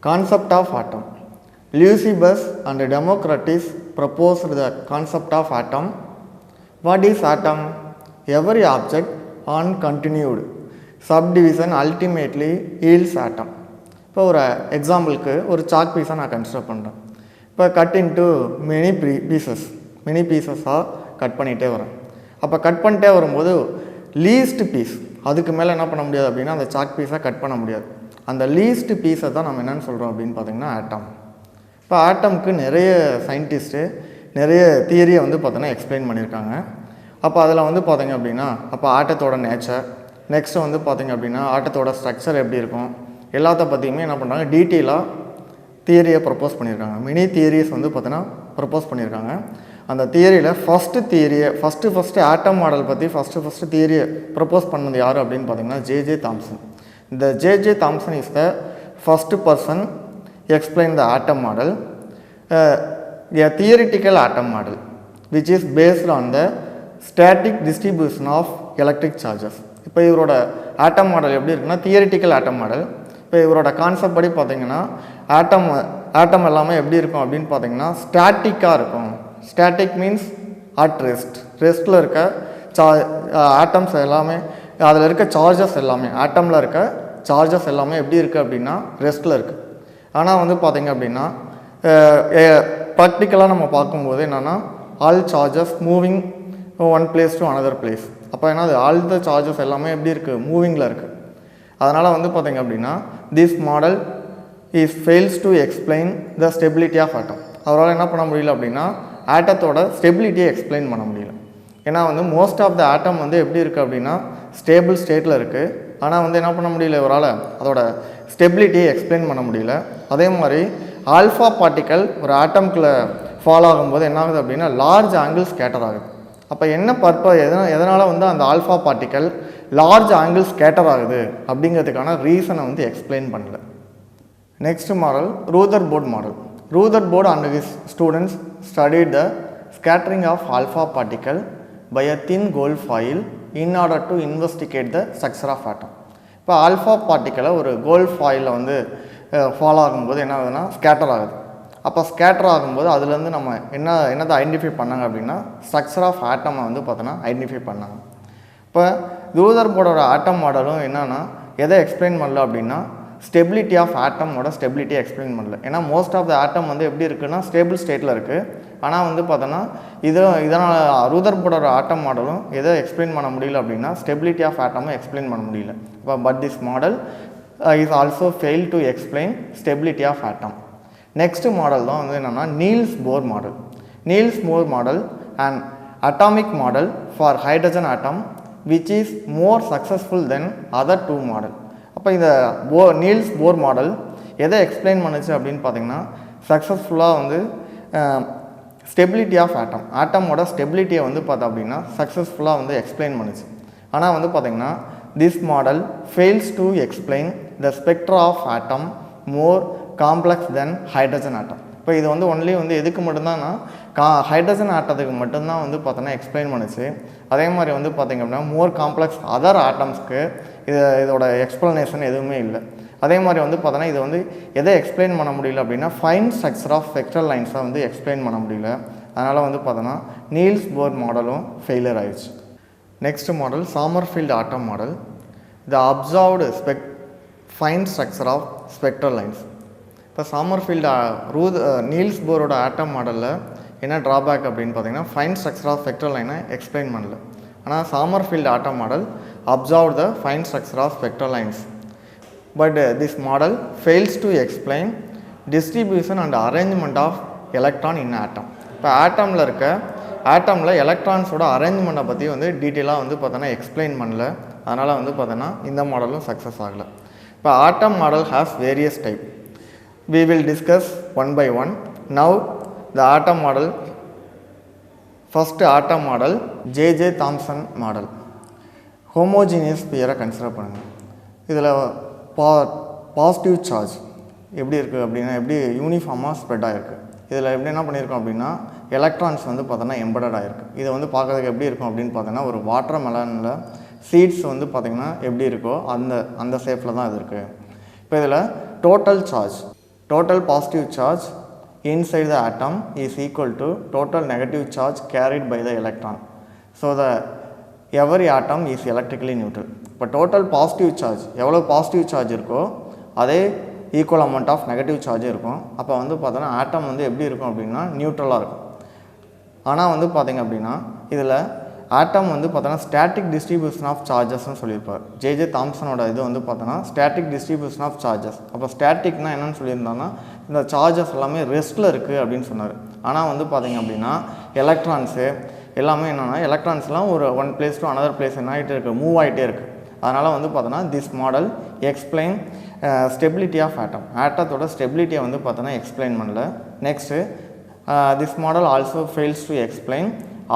Concept of atom. Leucippus and Democritus proposed the concept of atom. What is atom? Every object on continued subdivision ultimately yields atom. இப்போ ஒரு எக்ஸாம்பிளுக்கு ஒரு chalk பீஸை நான் consider பண்ணுறேன். இப்போ கட் இன்ட்டு மெனி பீசஸாக கட் பண்ணிகிட்டே வரேன். அப்போ கட் பண்ணிட்டே வரும்போது லீஸ்ட் பீஸ், அதுக்கு மேலே என்ன பண்ண முடியாது அப்படின்னா அந்த சாக் பீஸை கட் பண்ண முடியாது. அந்த லீஸ்ட் பீஸை தான் நம்ம என்னென்னு சொல்கிறோம் அப்படின்னு பார்த்திங்கன்னா ஆட்டம். இப்போ ஆட்டம்க்கு நிறைய சயின்டிஸ்ட்டு நிறைய தியரியை வந்து பார்த்தோன்னா எக்ஸ்பிளைன் பண்ணியிருக்காங்க. அப்போ அதில் வந்து பார்த்திங்க அப்படின்னா அப்போ ஆட்டத்தோட நேச்சர், நெக்ஸ்ட்டு வந்து பார்த்திங்க அப்படின்னா ஆட்டத்தோட ஸ்ட்ரக்சர் எப்படி இருக்கும், எல்லாத்த பற்றியுமே என்ன பண்ணுறாங்க டீட்டெயிலாக தியரியை ப்ரப்போஸ் பண்ணியிருக்காங்க. மினி தியரிஸ் வந்து பார்த்தோன்னா ப்ரப்போஸ் பண்ணியிருக்காங்க. அந்த தியரியில் ஃபஸ்ட்டு ஆட்டம் மாடல் பற்றி ஃபஸ்ட்டு தியரியை ப்ரப்போஸ் பண்ணது யார் அப்படின்னு பார்த்தீங்கன்னா ஜே தாம்சன். இந்த J Thomson is the first person explain the atom model, a theoretical atom model which is based on the static distribution of electric charges. இப்போ இவரோட atom model எப்படி இருக்குன்னா தியரிட்டிக்கல் ஆட்டம் மாடல். இப்போ இவரோட concept படி பார்த்தீங்கன்னா ஆட்டம் எல்லாமே எப்படி இருக்கும் அப்படின்னு பார்த்தீங்கன்னா ஸ்டாட்டிக்காக இருக்கும். ஸ்டாட்டிக் மீன்ஸ் அட் ரெஸ்ட்டில் இருக்க ஆட்டம்ஸ் எல்லாமே, அதில் இருக்க சார்ஜஸ் எல்லாமே, ஆட்டமில் இருக்க சார்ஜஸ் எல்லாமே எப்படி இருக்குது அப்படின்னா ரெஸ்ட்டில் இருக்குது. ஆனால் வந்து பார்த்திங்க அப்படின்னா ப்ராக்டிக்கலாக நம்ம பார்க்கும்போது என்னென்னா all charges moving one place to another place. அப்போ என்னது ஆல் த சார்ஜஸ் எல்லாமே எப்படி இருக்குது மூவிங்கில் இருக்குது. அதனால் வந்து பார்த்திங்க அப்படின்னா this model fails to explain the stability of atom. அவரால் என்ன பண்ண முடியல அப்படின்னா ஆட்டத்தோட ஸ்டெபிலிட்டியை எக்ஸ்பிளைன் பண்ண முடியல. ஏன்னா வந்து மோஸ்ட் ஆஃப் த ஆட்டம் வந்து எப்படி இருக்குது அப்படின்னா ஸ்டேபிள் ஸ்டேட்டில் இருக்குது. ஆனால் வந்து என்ன பண்ண முடியல இவரால் அதோட ஸ்டெபிலிட்டியை எக்ஸ்பிளைன் பண்ண முடியல. அதே மாதிரி ஆல்ஃபா பார்ட்டிக்கல் ஒரு ஆட்டம்குள்ளே ஃபாலோ ஆகும்போது என்ன ஆகுது அப்படின்னா லார்ஜ் ஆங்கிள் ஸ்கேட்டர் ஆகுது. அப்போ என்ன எதனால் வந்து அந்த alpha particle large angle scatter ஆகுது அப்படிங்கிறதுக்கான ரீசனை வந்து எக்ஸ்பிளைன் பண்ணல. Next model Rutherford model. Rutherford and his students studied the scattering of alpha particle by a thin gold foil in order to investigate the structure of atom. இப்போ alpha பார்ட்டிக்கலை ஒரு gold ஃபாயிலில் வந்து follow ஆகும்போது என்ன ஆகுதுன்னா scatter ஆகுது. அப்போ scatter ஆகும்போது அதுலேருந்து நம்ம என்னத்தை ஐடென்டிஃபை பண்ணாங்க அப்படின்னா ஸ்ட்ரக்சர் ஆஃப் ஆட்டமை வந்து பார்த்தோன்னா ஐடென்டிஃபை பண்ணாங்க. இப்போ ரூதர்போர்டோட ஆட்டம் மாடலும் என்னென்னா எதை எக்ஸ்பிளைன் பண்ணல அப்படின்னா ஸ்டெபிலிட்டி ஆஃப் ஆட்டமோட ஸ்டெபிலிட்டியை எக்ஸ்பிளைன் பண்ணல. ஏன்னா மோஸ்ட் ஆஃப் த ஆட்டம் வந்து எப்படி இருக்குன்னா ஸ்டேபிள் ஸ்டேட்டில் இருக்குது. ஆனால் வந்து பார்த்தோன்னா இதனால் ரூதர்போர்டோட ஆட்டம் மாடலும் எதை எக்ஸ்பிளைன் பண்ண முடியல அப்படின்னா ஸ்டெபிலிட்டி ஆஃப் ஆட்டமும் எக்ஸ்பிளைன் பண்ண முடியல. இப்போ but this model is also fail to explain stability of atom. Next model தான் வந்து என்னென்னா Niels Bohr model. Niels Bohr model and atomic model for hydrogen atom which is more successful then other two model. அப்போ இந்த Niels Bohr model எதை explain பண்ணுச்சு அப்படின்னு பார்த்தீங்கன்னா சக்ஸஸ்ஃபுல்லாக வந்து ஸ்டெபிலிட்டி ஆஃப் ஆட்டமோட ஸ்டெபிலிட்டியை வந்து பார்த்தோம் அப்படின்னா சக்ஸஸ்ஃபுல்லாக வந்து எக்ஸ்பிளைன் பண்ணுச்சு. ஆனால் வந்து பார்த்திங்கன்னா this model fails to explain the spectra of atom more complex then hydrogen atom. இப்போ இது வந்து ஒன்லி வந்து எதுக்கு மட்டும்தான்னா ஹைட்ரஜன் ஆட்டத்துக்கு மட்டும்தான் வந்து பார்த்தோன்னா எக்ஸ்பிளைன் பண்ணுச்சு. அதே மாதிரி வந்து பார்த்திங்க அப்படின்னா மோர் காம்ப்ளெக்ஸ் அதர் ஆட்டம்ஸ்க்கு இதோட எக்ஸ்ப்ளனேஷன் எதுவுமே இல்லை. அதே மாதிரி வந்து பார்த்தோன்னா இது வந்து எதை எக்ஸ்பிளைன் பண்ண முடியல அப்படின்னா ஃபைன் ஸ்ட்ரக்சர் ஆஃப் ஸ்பெக்ட்ரல் லைன்ஸை வந்து எக்ஸ்பிளைன் பண்ண முடியல. அதனால் வந்து பார்த்தோன்னா நீல்ஸ் போர் மாடலும் ஃபெயிலியர் ஆயிடுச்சு. Next model Sommerfeld atom model. The observed fine structure of spectral lines. இப்போ சாமர்ஃபீல்டு நீல்ஸ் போரோட ஆட்டம் மாடலில் என்ன ட்ராபேக் அப்படின்னு பார்த்தீங்கன்னா ஃபைன் ஸ்ட்ரக்சர் ஆஃப் ஸ்பெக்ட்ரல் லைனை எக்ஸ்பிளைன் பண்ணல. ஆனால் Sommerfeld atom model observe the fine structure of spectral lines. But this model fails to explain distribution and arrangement of electron in atom. இப்போ ஆட்டமில் எலக்ட்ரான்ஸோட அரேஞ்ச்மெண்ட்டை பற்றி வந்து டீட்டெயிலாக வந்து பார்த்தோன்னா எக்ஸ்பிளைன் பண்ணல. அதனால் வந்து பார்த்தோன்னா இந்த மாடலும் சக்ஸஸ் ஆகலை. இப்போ atom model has various type. We will discuss one by one. Now the atom model. First atom model J Thomson model. Homogeneous sphere consider பண்ணுங்கள். இதில் பாசிட்டிவ் சார்ஜ் எப்படி இருக்குது அப்படின்னா எப்படி யூனிஃபார்மாக ஸ்ப்ரெட் ஆகிருக்கு. இதில் எப்படி என்ன பண்ணியிருக்கோம் அப்படின்னா எலக்ட்ரான்ஸ் வந்து பார்த்தோன்னா எம்படட் ஆகிருக்கு. இதை வந்து பார்க்குறதுக்கு எப்படி இருக்கும் அப்படின்னு பார்த்தோன்னா ஒரு வாட்டர் மெலனில் சீட்ஸ் வந்து பார்த்திங்கன்னா எப்படி இருக்கோ அந்த ஷேப்பில் தான் இது இருக்குது. இப்போ இதில் total charge total positive charge inside the atom is equal to total negative charge carried by the electron. So the every atom is electrically neutral. இப்போ டோட்டல் பாசிட்டிவ் சார்ஜ் எவ்வளோ பாசிட்டிவ் சார்ஜ் இருக்கோ அதே ஈக்குவல் அமௌண்ட் ஆஃப் நெகட்டிவ் சார்ஜும் இருக்கும். அப்போ வந்து பார்த்தோன்னா ஆட்டம் வந்து எப்படி இருக்கும் அப்படின்னா நியூட்ரலாக இருக்கும். ஆனால் வந்து பார்த்திங்க அப்படின்னா இதில் ஆட்டம் வந்து பார்த்தோன்னா ஸ்டாட்டிக் டிஸ்ட்ரிபியூஷன் ஆஃப் சார்ஜஸ்ன்னு சொல்லியிருப்பார். ஜே தாம்சனோட இது வந்து பார்த்தோன்னா ஸ்டாட்டிக் டிஸ்ட்ரிபியூஷன் ஆஃப் சார்ஜஸ். அப்போ ஸ்டாட்டிக்னா என்னென்னு சொல்லியிருந்தாங்கன்னா இந்த சார்ஜஸ் எல்லாமே ரெஸ்ட்டில் இருக்குது அப்படின்னு சொன்னார். ஆனால் வந்து பார்த்திங்க அப்படின்னா எலக்ட்ரான்ஸு எல்லாமே என்னென்னா எலக்ட்ரான்ஸ்லாம் ஒரு one place to another place என்ன ஆகிட்டே இருக்குது, மூவ் ஆகிட்டே இருக்குது. அதனால் வந்து பார்த்தோன்னா this model explain stability of atom. ஆட்டத்தோட ஸ்டெபிலிட்டியை வந்து பார்த்தோன்னா எக்ஸ்பிளைன் பண்ணல. Next this model also fails to explain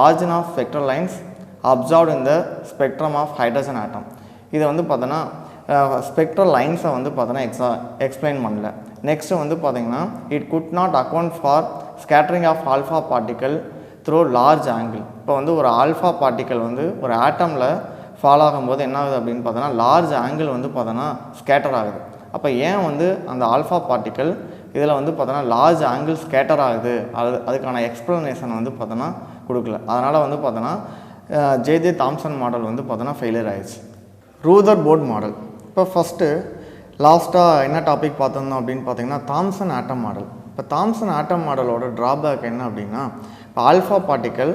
origin of spectral lines observed in the spectrum of hydrogen atom. இதை வந்து பார்த்தோன்னா ஸ்பெக்ட்ரல் லைன்ஸை வந்து பார்த்தோன்னா எக்ஸ்பிளைன் பண்ணல. நெக்ஸ்ட்டு வந்து பார்த்திங்கன்னா it could not account for scattering of alpha particle through large angle. இப்போ வந்து ஒரு ஆல்ஃபா பார்ட்டிக்கல் வந்து ஒரு ஆட்டமில் ஃபால் ஆகும்போது என்ன ஆகுது அப்படின்னு பார்த்தோன்னா லார்ஜ் ஆங்கிள் வந்து பார்த்தோன்னா ஸ்கேட்டர் ஆகுது. அப்போ ஏன் வந்து அந்த ஆல்ஃபா பார்ட்டிக்கல் இதில் வந்து பார்த்தோன்னா லார்ஜ் ஆங்கிள் ஸ்கேட்டர் ஆகுது, அதுக்கான எக்ஸ்ப்ளனேஷன் வந்து பார்த்தோன்னா கொடுக்கல. அதனால் வந்து பார்த்தோன்னா ஜே தாம்சன் மாடல் வந்து பார்த்தோன்னா ஃபெயிலியர் ஆயிடுச்சு. Rutherford model. இப்போ ஃபஸ்ட்டு லாஸ்ட்டாக என்ன டாபிக் பார்த்துருந்தோம் அப்படின்னு பார்த்தீங்கன்னா தாம்சன் ஆட்டம் மாடல். இப்போ தாம்சன் ஆட்டம் மாடலோட ட்ராபேக் என்ன அப்படின்னா இப்போ ஆல்ஃபா பார்ட்டிக்கல்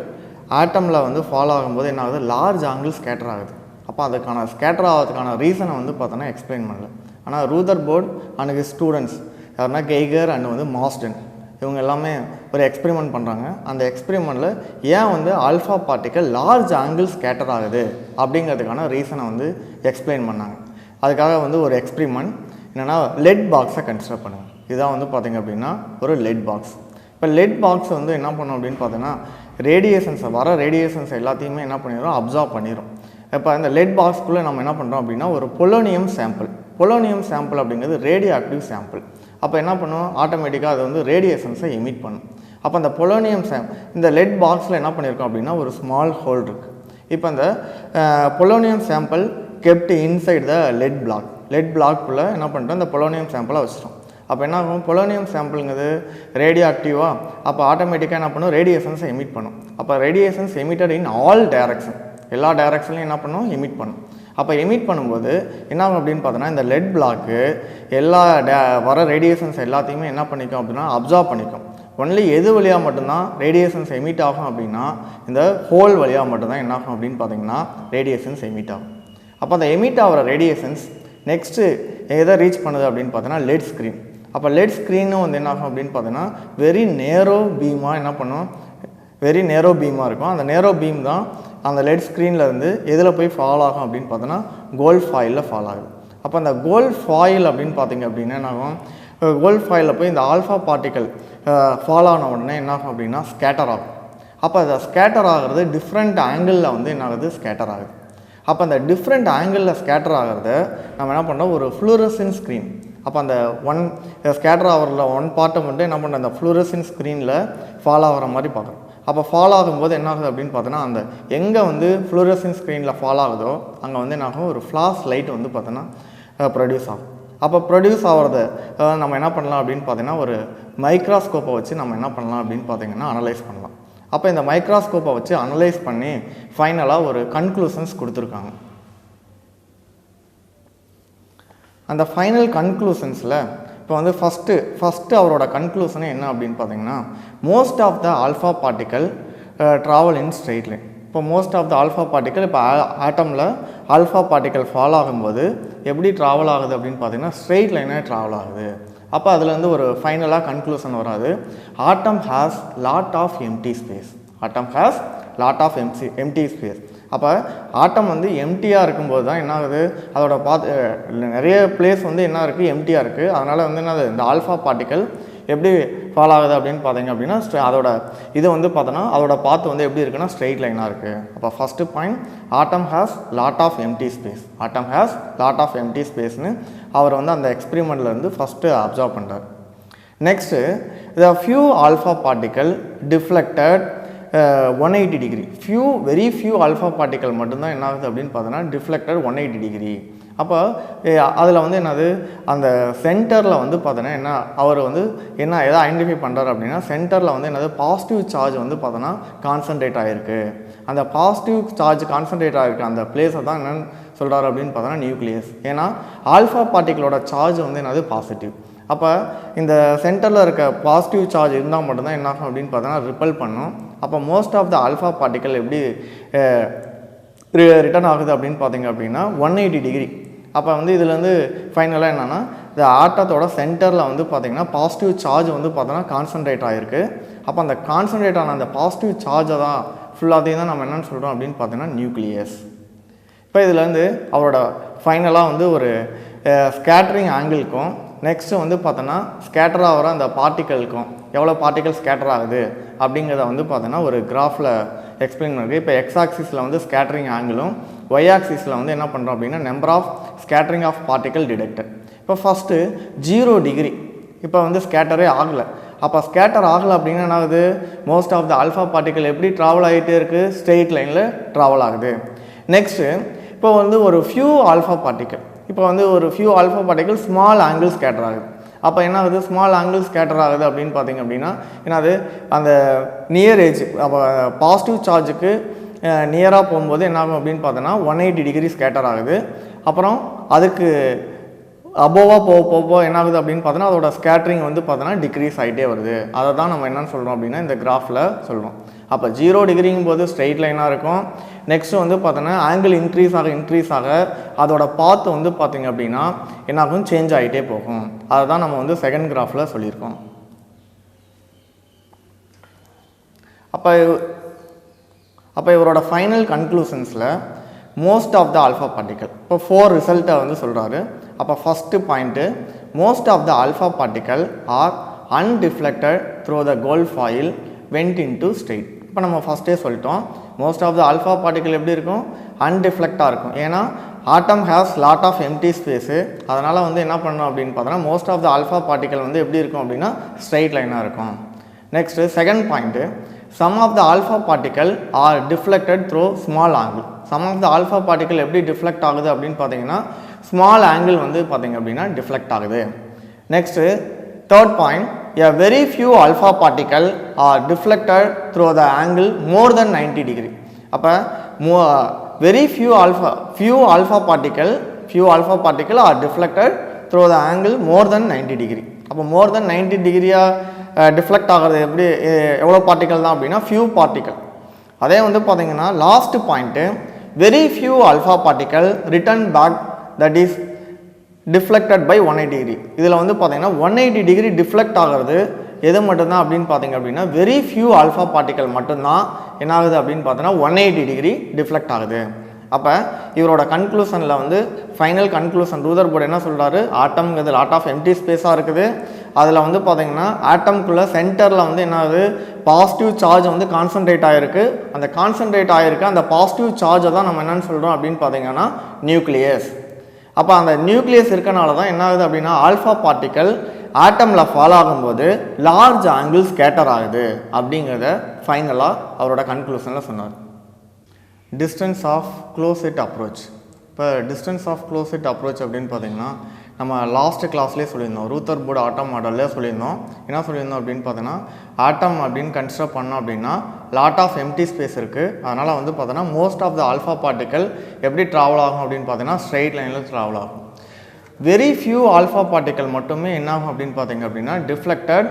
ஆட்டமில் வந்து ஃபாலோ ஆகும்போது என்ன ஆகுது, லார்ஜ் ஆங்கிள் ஸ்கேட்டர் ஆகுது. அப்போ அதுக்கான ஸ்கேட்டர் ஆகிறதுக்கான ரீசனை வந்து பார்த்தோன்னா எக்ஸ்பிளைன் பண்ணல. ஆனால் ரூதர்போர்ட் அண்ட் ஹிஸ் ஸ்டூடெண்ட்ஸ் யாருன்னா கெய்கர் அண்ட் வந்து மாஸ்டன் இவங்க எல்லாமே ஒரு எக்ஸ்பெரிமெண்ட் பண்ணுறாங்க. அந்த எக்ஸ்பெரிமெண்ட்டில் ஏன் வந்து alpha particle large angle scatter ஆகுது அப்படிங்கிறதுக்கான ரீசனை வந்து எக்ஸ்பிளைன் பண்ணாங்க. அதுக்காக வந்து ஒரு எக்ஸ்பெரிமெண்ட் என்னென்னா லெட் பாக்ஸை கன்சிடர் பண்ணுங்க. இதுதான் வந்து பார்த்திங்க அப்படின்னா ஒரு லெட் பாக்ஸ். இப்போ லெட் பாக்ஸ் வந்து என்ன பண்ணோம் அப்படின்னு பார்த்தோன்னா ரேடியேஷன்ஸ் எல்லாத்தையுமே என்ன பண்ணிடும், அப்சார்ப் பண்ணிடும். இப்போ இந்த லெட் பாக்ஸ்க்குள்ளே நம்ம என்ன பண்ணுறோம் அப்படின்னா ஒரு பொலோனியம் சாம்பிள் அப்படிங்கிறது ரேடியோ ஆக்டிவ் சாம்பிள். அப்போ என்ன பண்ணுவோம், ஆட்டோமேட்டிக்காக அது வந்து ரேடியேஷன்ஸை எமிட் பண்ணும். அப்போ அந்த பொலோனியம் இந்த லெட் பாக்ஸில் என்ன பண்ணியிருக்கோம் அப்படின்னா ஒரு ஸ்மால் ஹோல் இருக்குது. இப்போ அந்த polonium sample kept inside the lead பிளாக்குள்ளே என்ன பண்ணிட்டோம், இந்த பொலோனியம் சாம்பிளை வச்சிட்டோம். அப்போ என்ன ஆகும், பொலோனியம் சாம்பிளுங்கிறது ரேடியோ ஆக்டிவாக, அப்போ ஆட்டோமேட்டிக்காக என்ன பண்ணும், ரேடியேஷன்ஸை எமிட் பண்ணும். அப்போ radiations emitted in all direction, எல்லா டைரக்ஷன்லையும் என்ன பண்ணும், எமிட் பண்ணும். அப்போ எமிட் பண்ணும்போது என்ன ஆகும் அப்படின்னு பார்த்தோன்னா இந்த லெட் பிளாக்கு எல்லா வர ரேடியேஷன்ஸ் எல்லாத்தையுமே என்ன பண்ணிக்கும் அப்படின்னா அப்சார்ப் பண்ணிக்கும். ஒன்லி எது வழியாக மட்டும்தான் ரேடியேஷன்ஸ் எமிட் ஆகும் அப்படின்னா இந்த ஹோல் வழியாக மட்டும்தான் என்ன ஆகும் அப்படின்னு பார்த்தீங்கன்னா ரேடியேஷன்ஸ் எமிட் ஆகும். அப்போ அந்த எமிட் ஆகிற ரேடியேஷன்ஸ் நெக்ஸ்ட்டு எதை ரீச் பண்ணுது அப்படின்னு பார்த்தோன்னா லெட் ஸ்க்ரீன். அப்போ லெட் ஸ்க்ரீனும் வந்து என்ன ஆகும் அப்படின்னு பார்த்தோன்னா வெரி நேரோ பீமாக என்ன பண்ணும், வெரி நேரோ பீமாக இருக்கும். அந்த நேரோ பீம் தான் அந்த லெட் ஸ்க்ரீனில் இருந்து எதில் போய் ஃபால் ஆகும் அப்படின்னு பார்த்தோன்னா கோல்ட் ஃபாயிலில் ஃபால் ஆகுது. அப்போ அந்த கோல்ட் ஃபாயில் அப்படின்னு பார்த்தீங்க அப்படின்னா என்ன ஆகும், கோல்ட் ஃபாயிலில் போய் இந்த ஆல்ஃபா பார்ட்டிக்கல் ஃபால் ஆன உடனே என்ன ஆகும் அப்படின்னா ஸ்கேட்டர் ஆகும். அப்போ அந்த ஸ்கேட்டர் ஆகிறது டிஃப்ரெண்ட் ஆங்கிளில் வந்து என்ன ஆகுது, ஸ்கேட்டர் ஆகுது. அப்போ அந்த டிஃப்ரெண்ட் ஆங்கிளில் ஸ்கேட்டர் ஆகிறத நம்ம என்ன பண்ணுறோம், ஒரு ஃப்ளூரசன் ஸ்க்ரீன். அப்போ அந்த ஸ்கேட்டர் ஆகிறதுல ஒன் பார்ட்டை மட்டும் என்ன பண்ணுறோம், அந்த ஃப்ளூரசன் ஸ்க்ரீனில் ஃபால் ஆகிற மாதிரி பார்க்குறோம். அப்போ ஃபால் ஆகும்போது என்ன ஆகுது அப்படின்னு பார்த்தோன்னா அந்த எங்கே வந்து ஃப்ளூரசன் ஸ்க்ரீனில் ஃபால் ஆகுதோ அங்கே வந்து என்ன ஆகும், ஒரு ஃப்ளாஷ் லைட் வந்து பார்த்தோன்னா ப்ரொடியூஸ் ஆகும். அப்போ ப்ரொடியூஸ் ஆகிறத நம்ம என்ன பண்ணலாம் அப்படின்னு பார்த்தீங்கன்னா ஒரு மைக்ராஸ்கோப்பை வச்சு நம்ம என்ன பண்ணலாம் அப்படின்னு பார்த்தீங்கன்னா அனலைஸ் பண்ணலாம். அப்போ இந்த மைக்ராஸ்கோப்பை வச்சு அனலைஸ் பண்ணி ஃபைனலாக ஒரு கன்க்ளூஷன்ஸ் கொடுத்துருக்காங்க. அந்த ஃபைனல் கன்க்ளூஷன்ஸில் இப்போ வந்து ஃபஸ்ட்டு அவரோட கன்க்ளூஷனே என்ன அப்படின்னு பார்த்தீங்கன்னா most of the alpha particle travel in straight line. இப்போ most of the alpha particle இப்போ ஆட்டமில் ஆல்ஃபா பார்ட்டிக்கல் ஃபால் ஆகும்போது எப்படி ட்ராவல் ஆகுது அப்படின்னு பார்த்தீங்கன்னா ஸ்ட்ரெயிட் லைனாக ட்ராவல் ஆகுது. அப்போ அதில் வந்து ஒரு ஃபைனலாக கன்க்ளூஷன் வராது, atom has lot of empty space. அப்போ ஆட்டம் வந்து எம்டியாக இருக்கும்போது தான் என்ன ஆகுது, அதோட நிறைய பிளேஸ் வந்து என்ன இருக்குது, எம்டியாக இருக்குது. அதனால் வந்து என்னது, இந்த ஆல்ஃபா பார்ட்டிக்கல் எப்படி ஃபால் ஆகுது அப்படின்னு பார்த்தீங்க அப்படின்னா அதோட இது வந்து பார்த்தோன்னா அதோட பாத்து வந்து எப்படி இருக்குன்னா ஸ்ட்ரெயிட் லைனாக இருக்குது. அப்போ first point atom has lot of empty ஸ்பேஸ்னு அவர் வந்து அந்த எக்ஸ்பெரிமெண்ட்லேருந்து ஃபஸ்ட்டு அப்சர்வ் பண்ணுறார். Next the few alpha particle deflected 180 degree. Very few alpha particle மட்டும்தான் என்ன ஆகுது அப்படின்னு பார்த்தோன்னா டிஃப்ளெக்டட் 180 டிகிரி. அப்போ அதில் வந்து என்னது அந்த சென்டரில் வந்து பார்த்தோன்னா என்ன அவர் வந்து என்ன எதை ஐடென்டிஃபை பண்ணுறாரு அப்படின்னா சென்டரில் வந்து என்னது பாசிட்டிவ் சார்ஜ் வந்து பார்த்தோன்னா கான்சன்ட்ரேட் ஆகிருக்கு. அந்த பாசிட்டிவ் சார்ஜ் கான்சன்ட்ரேட் ஆகிருக்கு அந்த பிளேஸை தான் என்னென்னு சொல்கிறாரு அப்படின்னு பார்த்தோன்னா நியூக்ளியஸ். ஏன்னா ஆல்ஃபா பார்ட்டிகளோட சார்ஜ் வந்து என்னது பாசிட்டிவ். அப்போ இந்த சென்டரில் இருக்க பாசிட்டிவ் சார்ஜ் இருந்தால் மட்டும்தான் என்ன ஆகும் அப்படின்னு பார்த்தோன்னா ரிப்பல் பண்ணும். அப்போ most of the alpha particle எப்படி ரிட்டர்ன் ஆகுது அப்படின்னு பார்த்தீங்க அப்படின்னா 180 டிகிரி. அப்போ வந்து இதில் வந்து ஃபைனலாக என்னென்னா இந்த ஆட்டத்தோட சென்டரில் வந்து பார்த்திங்கன்னா பாசிட்டிவ் சார்ஜ் வந்து பார்த்தோன்னா கான்சன்ட்ரேட் ஆகிருக்கு. அப்போ அந்த கான்சன்ட்ரேட் ஆன அந்த பாசிட்டிவ் சார்ஜை தான் ஃபுல்லாத்தையும் தான் நம்ம என்னென்னு சொல்கிறோம் அப்படின்னு பார்த்தீங்கன்னா நியூக்ளியஸ். இப்போ இதில் வந்து அவரோட ஃபைனலாக வந்து ஒரு ஸ்கேட்டரிங் ஆங்கிளுக்கும் நெக்ஸ்ட்டு வந்து பார்த்தோன்னா ஸ்கேட்டர் ஆகிற அந்த பார்ட்டிக்கலுக்கும் எவ்வளோ பார்ட்டிக்கல் ஸ்கேட்டர் ஆகுது அப்படிங்கிறத வந்து பார்த்தோன்னா ஒரு கிராஃபில் எக்ஸ்பிளைன் பண்ணுறது. இப்போ எக்ஸ் ஆக்சிஸில் வந்து ஸ்கேட்டரிங் ஆங்கிளும் ஒய் ஆக்சிஸில் வந்து என்ன பண்ணுறோம் அப்படின்னா number of scattering of particle detected. இப்போ ஃபஸ்ட்டு 0 டிகிரி இப்போ வந்து ஸ்கேட்டரே ஆகலை. அப்போ ஸ்கேட்டர் ஆகலை அப்படின்னா என்ன ஆகுது, most of the alpha particle எப்படி ட்ராவல் ஆகிட்டே இருக்குது, ஸ்ட்ரெயிட் லைனில் ட்ராவல் ஆகுது. நெக்ஸ்ட்டு இப்போ வந்து ஒரு few alpha particle small angle scatter ஆகுது. அப்போ என்ன ஆகுது, ஸ்மால் ஆங்கிள் ஸ்கேட்டர் ஆகுது அப்படின்னு பார்த்தீங்க அப்படின்னா என்னது அந்த நியர் ஏஜ் அப்போ பாசிட்டிவ் சார்ஜுக்கு நியராக போகும்போது என்ன ஆகும் அப்படின்னு பார்த்தோன்னா 180 டிகிரி ஸ்கேட்டர் ஆகுது. அப்புறம் அதுக்கு அபோவாக போக என்ன ஆகுது அப்படின்னு பார்த்தோன்னா அதோட ஸ்கேட்டரிங் வந்து பார்த்தோன்னா டிக்ரீஸ் ஆகிட்டே வருது. அதை தான் நம்ம என்னென்னு சொல்கிறோம் அப்படின்னா இந்த கிராஃபில் சொல்கிறோம். அப்போ 0 டிகிரிங்கும் போது ஸ்ட்ரெயிட் லைனாக இருக்கும். நெக்ஸ்ட்டு வந்து பார்த்தோன்னா ஆங்கிள் இன்க்ரீஸ் ஆக அதோட பாத் வந்து பார்த்திங்க அப்படின்னா என்னாகும் சேஞ்ச் ஆகிட்டே போகும். அதை தான் நம்ம வந்து செகண்ட் கிராஃபில் சொல்லியிருக்கோம். அப்போ இவரோட ஃபைனல் கன்க்ளூஷன்ஸில் most of the alpha particle இப்போ 4 ரிசல்ட்டை வந்து சொல்கிறாரு. அப்போ first point, most of the alpha particle are undeflected through the gold foil went into straight. இப்போ நம்ம ஃபஸ்ட்டே சொல்லிட்டோம் most of the alpha particle எப்படி இருக்கும், அன்டிஃப்ளெக்டாக இருக்கும். ஏன்னா atom has lot of empty space. அதனால் வந்து என்ன பண்ணணும் அப்படின்னு பார்த்தோன்னா most of the alpha particle வந்து எப்படி இருக்கும் அப்படின்னா ஸ்ட்ரெயிட் லைனாக இருக்கும். Next second point, some of the alpha particle are deflected through small angle. Some of the alpha particle எப்படி டிஃப்ளெக்ட் ஆகுது அப்படின்னு பார்த்தீங்கன்னா ஸ்மால் ஆங்கிள் வந்து பார்த்தீங்க அப்படின்னா டிஃப்ளெக்ட் ஆகுது. Next third point, a very few alpha particle are deflected through the angle more than 90 degree. அப்போ very few alpha particle are deflected through the angle more than 90 degree. அப்போ more than 90 டிகிரியாக deflect ஆகிறது எப்படி எவ்வளோ particle தான் அப்படின்னா few particle. அதே வந்து பார்த்தீங்கன்னா last point, very few alpha particle return back that is deflected by 180 degree. இதில் வந்து பார்த்தீங்கன்னா 180 டிகிரி டிஃப்ளெக்ட் ஆகிறது எது மட்டும்தான் அப்படின்னு பார்த்தீங்க அப்படின்னா வெரி ஃபியூ ஆல்ஃபா பார்ட்டிக்கல் மட்டும்தான் என்ன ஆகுது அப்படின்னு பார்த்தோன்னா 180 டிகிரி டிஃப்ளெக்ட் ஆகுது. அப்போ இவரோட கன்க்ளூஷனில் வந்து ஃபைனல் கன்க்ளூஷன் ரூதர்போர்ட் என்ன சொல்கிறாரு, ஆட்டம்ங்கிறது லாட் ஆஃப் எம்டி ஸ்பேஸாக இருக்குது. அதில் வந்து பார்த்தீங்கன்னா ஆட்டம்குள்ளே சென்டரில் வந்து என்ன ஆகுது, பாசிட்டிவ் சார்ஜ் வந்து கான்சன்ட்ரேட் ஆகிருக்கு. அந்த கான்சன்ட்ரேட் ஆகிருக்கு அந்த பாசிட்டிவ் சார்ஜை தான் நம்ம என்னென்னு சொல்கிறோம் அப்படின்னு பார்த்தீங்கன்னா நியூக்ளியஸ். அப்போ அந்த நியூக்ளியஸ் இருக்கனால தான் என்ன ஆகுது அப்படின்னா ஆல்ஃபா பார்ட்டிக்கல் ஆட்டமில் ஃபால் ஆகும்போது லார்ஜ் ஆங்கிள் ஸ்கேட்டர் ஆகுது அப்படிங்கிறத ஃபைனலாக அவரோட கன்க்ளூஷனில் சொன்னார். Distance of closest approach. இப்போ டிஸ்டன்ஸ் ஆஃப் க்ளோசெட் அப்ரோச் அப்படின்னு பார்த்தீங்கன்னா நம்ம லாஸ்ட் கிளாஸ்லேயே சொல்லியிருந்தோம், ரூதர்போர்ட் ஆட்டம் மாடல்லே சொல்லியிருந்தோம். என்ன சொல்லியிருந்தோம் அப்படின்னு பார்த்தோன்னா ஆட்டம் அப்படின்னு கன்சிடர் பண்ணோம் அப்படின்னா லாட் ஆஃப் எம்டி ஸ்பேஸ் இருக்குது. அதனால் வந்து பார்த்தோன்னா most of the alpha particle எப்படி ட்ராவல் ஆகும் அப்படின்னு பார்த்தீங்கன்னா ஸ்ட்ரெயிட் லைனில் ட்ராவல் ஆகும். வெரி ஃபியூ ஆல்ஃபா பார்ட்டிக்கல் மட்டுமே என்ன ஆகும் அப்படின்னு பார்த்தீங்க அப்படின்னா டிஃப்ளெக்டட்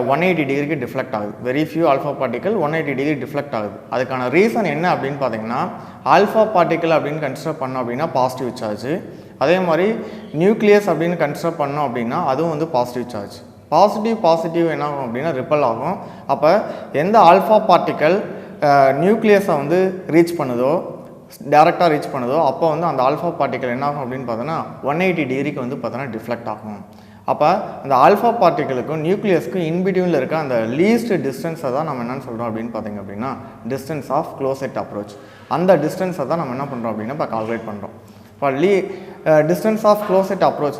180 டிகிரிக்கு டிஃப்ளெக்ட் ஆகுது. Very few alpha particle 180 degree deflect ஆகுது. அதுக்கான ரீசன் என்ன அப்படின்னு பார்த்தீங்கன்னா ஆல்ஃபா பார்ட்டிக்கல் அப்படின்னு கன்சிடர் பண்ணோம் அப்படின்னா பாசிட்டிவ் சார்ஜ். அதே மாதிரி நியூக்ளியஸ் அப்படின்னு கன்சிடர் பண்ணோம் அப்படின்னா அதுவும் வந்து பாசிட்டிவ் சார்ஜ். பாசிட்டிவ் என்ன ஆகும் அப்படின்னா ரிப்பல் ஆகும். அப்போ எந்த ஆல்ஃபா பார்ட்டிக்கல் நியூக்ளியஸை வந்து ரீச் பண்ணுதோ டேரெக்டாக ரீச் பண்ணுதோ அப்போ வந்து அந்த ஆல்ஃபா பார்ட்டிக்கல் என்ன ஆகும் அப்படின்னு பார்த்தோன்னா 180 டிகிரிக்கு வந்து பார்த்தோன்னா டிஃப்ளெக்ட் ஆகும். அப்போ அந்த ஆல்ஃபா பார்ட்டிக்கலுக்கும் நியூக்ளியஸ்க்கும் இன்பிட்வீனில் இருக்க அந்த லீஸ்ட் டிஸ்டன்ஸை தான் நம்ம என்னென்னு சொல்கிறோம் அப்படின்னு பார்த்தீங்க அப்படின்னா டிஸ்டன்ஸ் ஆஃப் க்ளோசெட் அப்ரோச். அந்த டிஸ்டன்ஸை தான் நம்ம என்ன பண்ணுறோம் அப்படின்னா இப்போ கால்குலேட் பண்ணுறோம். இப்போ distance of closest approach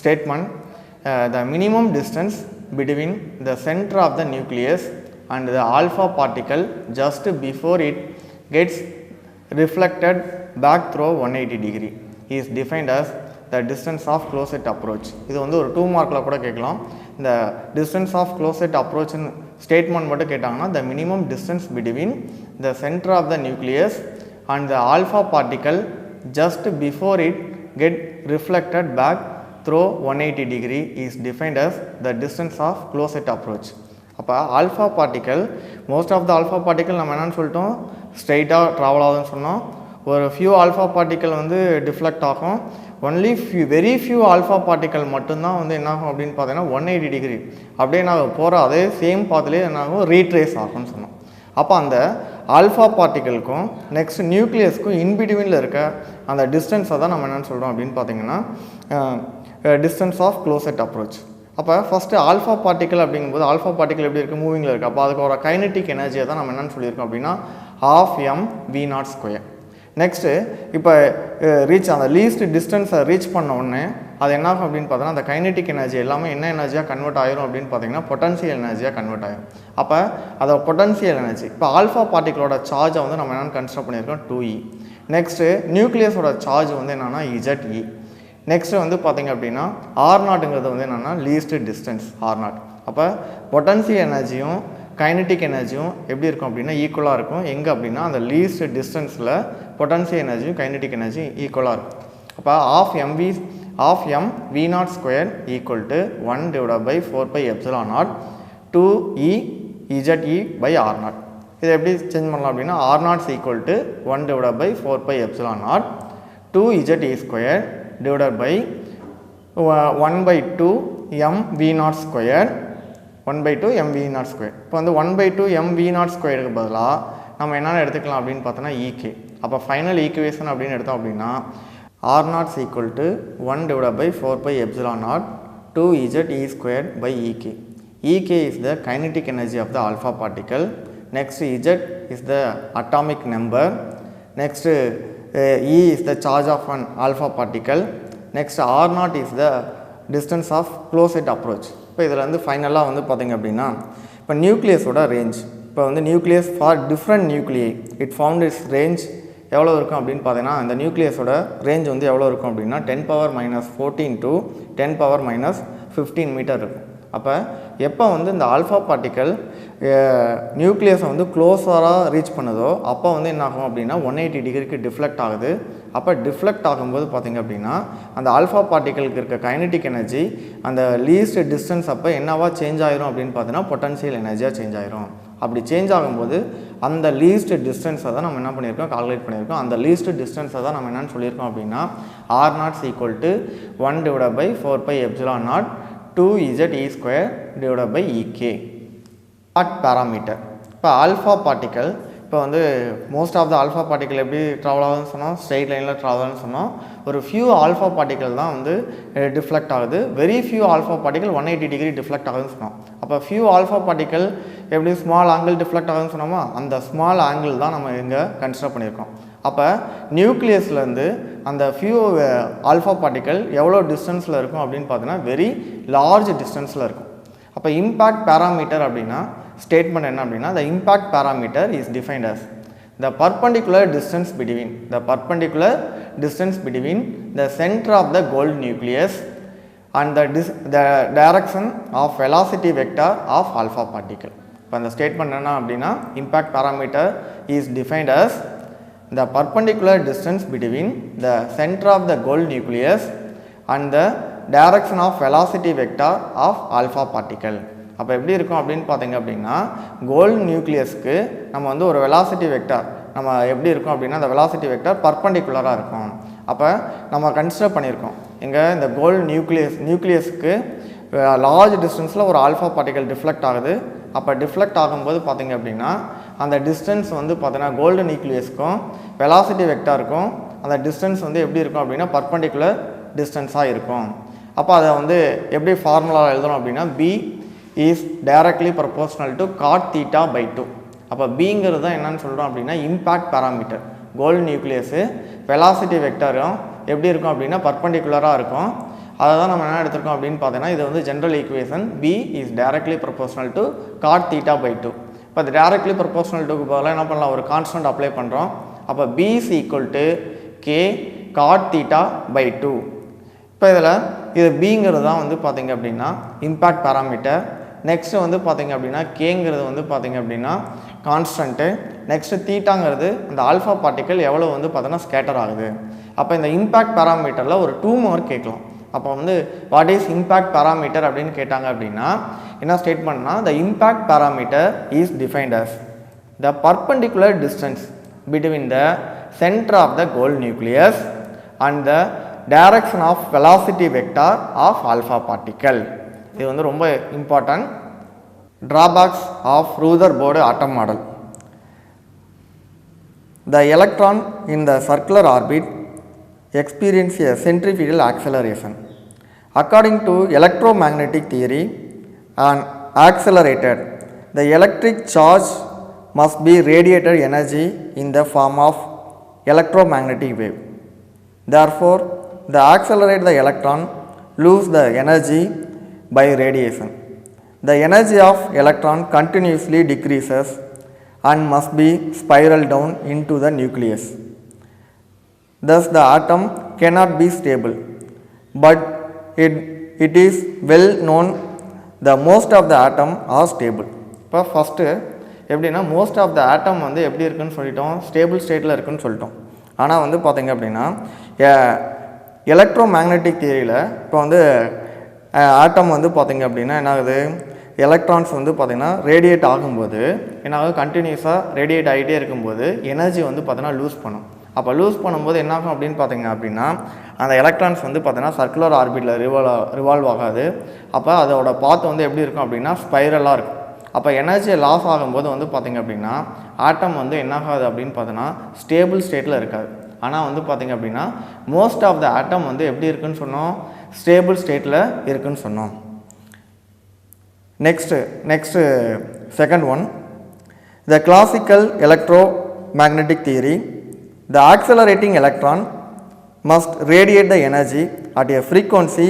statement, the minimum distance between the center of the nucleus and the alpha particle just before it gets reflected back through 180 degree. is defined as the distance of closest approach. இது வந்து ஒரு 2 மார்க்ல கூட கேட்கலாம். இந்த distance of closest approach statement மட்டும் கேட்டாங்கன்னா the minimum distance between the center of the nucleus and the alpha particle just before it get reflected back through 180 degree is defined as the distance of closest approach. அப்போ alpha particle most of the alpha particle நம்ம என்னென்னு சொல்லிட்டோம், ஸ்ட்ரைட்டாக travel ஆகுதுன்னு சொன்னோம். ஒரு few alpha particle வந்து deflect ஆகும். Only very few alpha particle மட்டும்தான் வந்து என்னாகும் அப்படின்னு பார்த்தீங்கன்னா 180 டிகிரி அப்படியே நாங்கள் போகிற அதே சேம் பாத்துலேயே என்னாகும் ரீட்ரேஸ் ஆகும்னு சொன்னோம். அப்போ அந்த ஆல்ஃபா பார்ட்டிக்கலுக்கும் நெக்ஸ்ட் நியூக்ளியஸ்க்கும் இன்பிட்வீனில் இருக்க அந்த டிஸ்டன்ஸை தான் நம்ம என்னென்னு சொல்கிறோம் அப்படின்னு பார்த்தீங்கன்னா டிஸ்டன்ஸ் ஆஃப் க்ளோசட் அப்ரோச். அப்போ ஃபஸ்ட்டு ஆல்ஃபா பார்ட்டிக்கல் அப்படிங்கும்போது ஆல்ஃபா பார்ட்டிக்கல் எப்படி இருக்குது, மூவிங்கில் இருக்குது. அப்போ அதுக்கு ஒரு கைனட்டிக் எனர்ஜியை தான் நம்ம என்னென்னு சொல்லியிருக்கோம் அப்படின்னா ½mv0². நெக்ஸ்ட்டு இப்போ அந்த லீஸ்ட் டிஸ்டன்ஸை ரீச் பண்ண உடனே அது என்னாகும் அப்படின்னு பார்த்தோன்னா அந்த கைனட்டிக் எனர்ஜி எல்லாமே என்ன எனர்ஜியாக கன்வெர்ட் ஆயிரும் அப்படின்னு பார்த்தீங்கன்னா பொட்டன்ஷியல் எனர்ஜியாக கன்வெர்ட் ஆயிரும். அப்போ அதோட பொட்டன்ஷியல் எனர்ஜி இப்போ ஆல்ஃபா பார்ட்டிகளோட சார்ஜை வந்து நம்ம என்னென்னு கன்சிடர் பண்ணியிருக்கோம் 2e. நெக்ஸ்ட்டு நியூக்ளியஸோட சார்ஜ் வந்து என்னென்னா ZE. நெக்ஸ்ட்டு வந்து பார்த்திங்க அப்படின்னா R0ங்கிறது வந்து என்னென்னா லீஸ்ட் டிஸ்டன்ஸ் R0. அப்போ பொட்டன்ஷியல் எனர்ஜியும் கைனட்டிக் எனர்ஜியும் எப்படி இருக்கும் அப்படின்னா ஈக்குவலாக இருக்கும். எங்கே அப்படின்னா அந்த லீஸ்ட் டிஸ்டன்ஸில் பொட்டன்ஷியல் எனர்ஜியும் கைனட்டிக் எனர்ஜியும் ஈக்குவலாக இருக்கும். அப்போ ½ mv0² equal to 1/4πε0 2e ZE/R0. இதை எப்படி சேஞ்ச் பண்ணலாம் அப்படின்னா R0 equal to 1/4πε0 2ZE² divided by 1/2mv0². 1/2mv0². இப்போ வந்து 1/2mv0²க்கு பதிலாக நம்ம என்னென்ன எடுத்துக்கலாம் அப்படின்னு பார்த்தோன்னா EK. அப்போ ஃபைனல் ஈக்குவேஷன் அப்படின்னு எடுத்தோம் அப்படின்னா R0 equal to 1/4πε0 2ZE²/EK. EK is the kinetic energy of the alpha particle. Next Z is the atomic number. Next E is the charge of an alpha particle. Next R0 is the distance of closest approach. இப்போ இதில் வந்து ஃபைனலாக வந்து பார்த்திங்க அப்படின்னா இப்போ நியூக்ளியஸோட range இப்போ வந்து nucleus for different nuclei it found its range எவ்வளோ இருக்கும் அப்படின்னு பார்த்தீங்கன்னா இந்த நியூக்ளியஸோட ரேஞ்ச் வந்து எவ்வளோ இருக்கும் அப்படின்னா 10⁻⁻14 to 10⁻⁻15 மீட்டர் இருக்கும். அப்போ எப்போ வந்து இந்த ஆல்ஃபா பார்ட்டிக்கல் நியூக்ளியஸை வந்து க்ளோஸராக ரீச் பண்ணுதோ அப்போ வந்து என்ன ஆகும் அப்படின்னா 180 டிகிரிக்கு டிஃப்ளெக்ட் ஆகுது. அப்போ டிஃப்ளெக்ட் ஆகும்போது பார்த்திங்க அப்படின்னா அந்த ஆல்ஃபா பார்ட்டிக்கலுக்கு இருக்க கைனட்டிக் எனர்ஜி அந்த லீஸ்ட் டிஸ்டன்ஸ் அப்போ என்னவா சேஞ்ச் ஆயிரும் அப்படின்னு பார்த்தீங்கன்னா பொட்டன்ஷியல் எனர்ஜியாக சேஞ்ச் ஆயிரும். அப்படி சேஞ்ச் ஆகும்போது அந்த லீஸ்ட் டிஸ்டன்ஸை தான் நம்ம என்ன பண்ணியிருக்கோம் கால்குலேட் பண்ணியிருக்கோம். அந்த லீஸ்ட் டிஸ்டன்ஸை தான் நம்ம என்னென்னு சொல்லியிருக்கோம் அப்படின்னா R0 equal to 1/4πε0 2ZE² divided by EK. Impact parameter. இப்போ ஆல்ஃபா பார்ட்டிக்கல் இப்போ வந்து most of the alpha particle எப்படி ட்ராவல் ஆகுதுன்னு சொன்னோம், ஸ்ட்ரெயிட் லைனில் ட்ராவல் ஆகுதுன்னு சொன்னோம். ஒரு ஃபியூ ஆல்ஃபா பார்ட்டிக்கல் தான் வந்து டிஃப்ளெக்ட் ஆகுது. Very few alpha particle 180 degree deflect ஆகுதுன்னு சொன்னோம். அப்போ ஃபியூ ஆல்ஃபா பார்ட்டிக்கல் எப்படி ஸ்மால் ஆங்கிள் டிஃப்ளெக்ட் ஆகுதுன்னு சொன்னோமா, அந்த ஸ்மால் ஆங்கிள் தான் நம்ம இங்கே கன்சிடர் பண்ணியிருக்கோம். அப்போ நியூக்ளியஸ்லேருந்து அந்த ஃபியூ ஆல்ஃபா பார்ட்டிக்கல் எவ்வளோ டிஸ்டன்ஸில் இருக்கும் அப்படின்னு பார்த்தீங்கன்னா வெரி லார்ஜ் டிஸ்டன்ஸில் இருக்கும். அப்போ இம்பேக்ட் பேராமீட்டர் அப்படின்னா ஸ்டேட்மெண்ட் என்ன அப்படின்னா the impact parameter is defined as the perpendicular distance between the center of the gold nucleus and the direction of velocity vector of alpha particle. இப்போ அந்த ஸ்டேட்மெண்ட் என்ன அப்படின்னா impact parameter is defined as the perpendicular distance between the center of the gold nucleus and the direction of velocity vector of alpha particle. அப்போ எப்படி இருக்கும் அப்படின்னு பார்த்தீங்க அப்படின்னா கோல்டு நியூக்ளியஸ்க்கு நம்ம வந்து ஒரு வெலாசிட்டி வெக்டார் நம்ம எப்படி இருக்கும் அப்படின்னா அந்த வெலாசிட்டி வெக்டார் பர்பண்டிகுலராக இருக்கும். அப்போ நம்ம கன்சிடர் பண்ணியிருக்கோம் இங்கே இந்த கோல்டு நியூக்ளியஸ்க்கு லார்ஜ் டிஸ்டன்ஸில் ஒரு ஆல்ஃபா பார்ட்டிகல் டிஃப்ளெக்ட் ஆகுது. அப்போ டிஃப்ளெக்ட் ஆகும்போது பார்த்திங்க அப்படின்னா அந்த டிஸ்டன்ஸ் வந்து பார்த்தீங்கன்னா கோல்டு நியூக்ளியஸ்க்கும் வெலாசிட்டி வெக்டாருக்கும் அந்த டிஸ்டன்ஸ் வந்து எப்படி இருக்கும் அப்படின்னா பர்பண்டிகுலர் டிஸ்டன்ஸாக இருக்கும். அப்போ அதை வந்து எப்படி ஃபார்முலா எழுதணும் அப்படின்னா B is directly proportional to cot θ/2. அப்போ Bங்கிறது தான் என்னன்னு சொல்கிறோம் அப்படின்னா impact parameter. Gold nucleus velocity வெக்டரும் எப்படி இருக்கும் அப்படின்னா பர்பண்டிகுலராக இருக்கும். அதை தான் நம்ம என்ன எடுத்துருக்கோம் அப்படின்னு பார்த்தீங்கன்னா இது வந்து general equation B is directly proportional to cot θ/2. இப்போ அது directly proportional to பதிலாக என்ன பண்ணலாம் ஒரு கான்ஸ்டன்ட் அப்ளை பண்ணுறோம். அப்போ B is equal to K cot theta by 2. இப்போ இதில் இது பிங்கிறது தான் வந்து பார்த்திங்க அப்படின்னா இம்பேக்ட் பேராமீட்டர். நெக்ஸ்ட்டு வந்து பார்த்திங்க அப்படின்னா கேங்கிறது வந்து பார்த்திங்க அப்படின்னா கான்ஸ்டன்ட்டு. நெக்ஸ்ட்டு தீட்டாங்கிறது அந்த ஆல்ஃபா பார்ட்டிக்கல் எவ்வளோ வந்து பார்த்தோன்னா ஸ்கேட்டர் ஆகுது. அப்போ இந்த இம்பேக்ட் பேராமீட்டரில் ஒரு 2 மார்க் கேட்கலாம். அப்போ வந்து வாட் இஸ் இம்பேக்ட் பேராமீட்டர் அப்படின்னு கேட்டாங்க அப்படின்னா என்ன ஸ்டேட்மெண்ட்னா the impact parameter is defined as the perpendicular distance between the centre of the gold nucleus and the direction of velocity vector of alpha particle. இது வந்து ரொம்ப important. drawbacks of Rutherford atom model. The electron in the circular orbit experience a centrifugal acceleration. According to electromagnetic theory, an accelerated, the electric charge must be radiated energy in the form of electromagnetic wave. Therefore, the accelerate the electron lose the energy by radiation. The energy of electron continuously decreases and must be spiral down into the nucleus. Thus, the atom cannot be stable, but it is well known the most of the atom are stable. இப்போ first எப்படின்னா most of த ஆட்டம் வந்து எப்படி இருக்குன்னு சொல்லிட்டோம், stable ஸ்டேட்டில் இருக்குன்னு சொல்லிட்டோம். ஆனால் வந்து பார்த்திங்க அப்படின்னா எலக்ட்ரோ மேக்னெட்டிக் தியரியில் இப்போ வந்து ஆட்டம் வந்து பார்த்திங்க அப்படின்னா என்ன ஆகுது, எலக்ட்ரான்ஸ் வந்து பார்த்திங்கன்னா ரேடியேட் ஆகும்போது என்ன ஆகுது, கண்டினியூஸாக ரேடியேட் ஆகிட்டே இருக்கும்போது எனர்ஜி வந்து பார்த்திங்கன்னா லூஸ் பண்ணும். அப்போ லூஸ் பண்ணும்போது என்னாகும் அப்படின்னு பார்த்திங்க அப்படின்னா அந்த எலக்ட்ரான்ஸ் வந்து பார்த்திங்கன்னா சர்க்குலர் ஆர்பிட்டில் ரிவால்வ் ஆகாது. அப்போ அதோட பாத் வந்து எப்படி இருக்கும் அப்படின்னா ஸ்பைரலாக இருக்கும். அப்போ எனர்ஜி லாஸ் ஆகும்போது வந்து பார்த்திங்க அப்படின்னா ஆட்டம் வந்து என்னாகாது அப்படின்னு பார்த்தோன்னா ஸ்டேபிள் ஸ்டேட்டில் இருக்காது. ஆனால் வந்து பார்த்திங்க அப்படின்னா மோஸ்ட் ஆஃப் த ஆட்டம் வந்து எப்படி இருக்குன்னு சொன்னோம், ஸ்டேபிள் ஸ்டேட்டில் இருக்குன்னு சொன்னோம். Next second one, the classical electromagnetic theory, the accelerating electron must radiate the energy at a frequency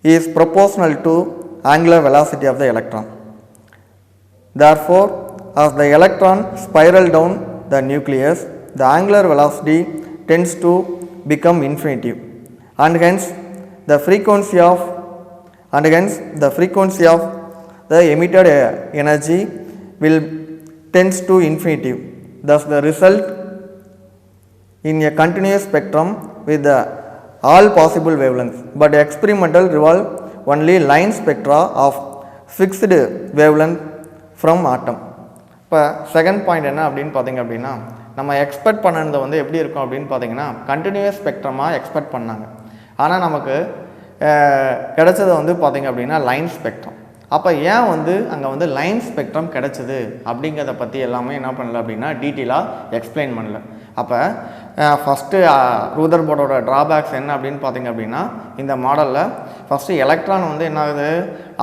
is proportional to angular velocity of the electron. Therefore, as the electron spiral down the nucleus, the angular velocity tends to become infinitive, and hence the frequency of the emitted energy will tends to infinitive. Thus, the result in a continuous spectrum with all possible wavelengths, but experimental revolve only line spectra of fixed wavelength from atom. இப்போ second point என்ன அப்படின்னு பார்த்தீங்க அப்படின்னா நம்ம expect பண்ணது வந்து எப்படி இருக்கும் அப்படின்னு பார்த்தீங்கன்னா கண்டினியூஸ் ஸ்பெக்ட்ரமாக எக்ஸ்பெக்ட் பண்ணாங்க. ஆனால் நமக்கு கிடைச்சது வந்து பார்த்திங்க அப்படின்னா லைன் ஸ்பெக்ட்ரம். அப்போ ஏன் வந்து அங்கே வந்து லைன் ஸ்பெக்ட்ரம் கிடச்சிது அப்படிங்கிறத பற்றி எல்லாமே என்ன பண்ணல அப்படின்னா டீட்டெயிலாக எக்ஸ்பிளைன் பண்ணல. அப்போ ஃபஸ்ட்டு ரூதர்போர்டோட ட்ராபேக்ஸ் என்ன அப்படின்னு பார்த்திங்க அப்படின்னா இந்த மாடலில் ஃபஸ்ட்டு எலக்ட்ரான் வந்து என்ன ஆகுது,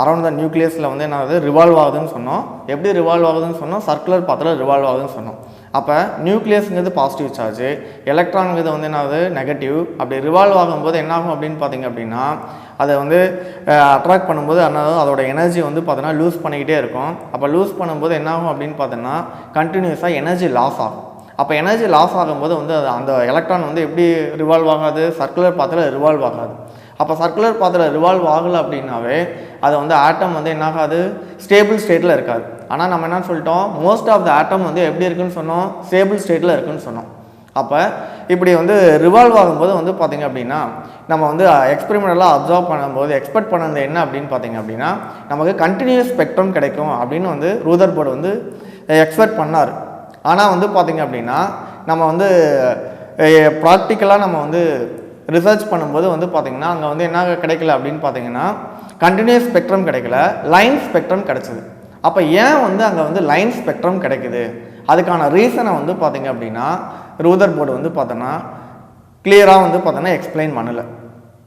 அரௌண்ட் த நியூக்ளியஸில் வந்து என்ன ஆகுது, ரிவால்வ் ஆகுதுன்னு சொன்னோம். எப்படி ரிவால்வ் ஆகுதுன்னு சொன்னோம், சர்க்குலர் பாத்தில் ரிவால்வ் ஆகுதுன்னு சொன்னோம். அப்போ நியூக்ளியஸுங்கிறது பாசிட்டிவ் சார்ஜ், எலக்ட்ரானுங்கிறது வந்து என்ன ஆகுது, நெகட்டிவ். அப்படி ரிவால்வ் ஆகும்போது என்னாகும் அப்படின்னு பார்த்திங்க அப்படின்னா அதை வந்து அட்ராக்ட் பண்ணும்போது அதோட எனர்ஜி வந்து பார்த்தோன்னா லூஸ் பண்ணிக்கிட்டே இருக்கும். அப்போ லூஸ் பண்ணும்போது என்னாகும் அப்படின்னு பார்த்தோன்னா கண்டினியூஸாக எனர்ஜி லாஸ் ஆகும். அப்போ எனர்ஜி லாஸ் ஆகும்போது வந்து அந்த எலக்ட்ரான் வந்து எப்படி ரிவால்வ் ஆகாது, சர்க்குலர் பாத்தில் ரிவால்வ் ஆகாது. அப்போ சர்க்குலர் பாத்தில் ரிவால்வ் ஆகலை அப்படின்னாவே அது வந்து ஆட்டம் வந்து என்னாகாது, ஸ்டேபிள் ஸ்டேட்டில் இருக்காது. ஆனால் நம்ம என்ன சொல்லிட்டோம், மோஸ்ட் ஆஃப் த ஆட்டம் வந்து எப்படி இருக்குன்னு சொன்னோம், ஸ்டேபிள் ஸ்டேட்டில் இருக்குன்னு சொன்னோம். அப்போ இப்படி வந்து ரிவால்வ் ஆகும்போது வந்து பார்த்திங்க அப்படின்னா நம்ம வந்து எக்ஸ்பெரிமெண்டலாக அப்சர்வ் பண்ணும்போது எக்ஸ்பெக்ட் பண்ணது என்ன அப்படின்னு பார்த்திங்க அப்படின்னா நமக்கு கண்டினியூஸ் ஸ்பெக்ட்ரம் கிடைக்கும் அப்படின்னு வந்து ரூதர்போர்டு வந்து எக்ஸ்பெக்ட் பண்ணார். ஆனால் வந்து பார்த்திங்க அப்படின்னா நம்ம வந்து ப்ராக்டிக்கலாக நம்ம வந்து ரிசர்ச் பண்ணும்போது வந்து பார்த்திங்கன்னா அங்கே வந்து என்ன கிடைக்கல அப்படின்னு பார்த்திங்கன்னா கண்டினியூஸ் ஸ்பெக்ட்ரம் கிடைக்கல, லைன் ஸ்பெக்ட்ரம் கிடைச்சிது. அப்போ ஏன் வந்து அங்கே வந்து லைன் ஸ்பெக்ட்ரம் கிடைக்குது, அதுக்கான ரீசனை வந்து பார்த்திங்க அப்படின்னா ரூதர்போர்டு வந்து பார்த்தோன்னா கிளியராக வந்து பார்த்தோன்னா எக்ஸ்பிளைன் பண்ணலை.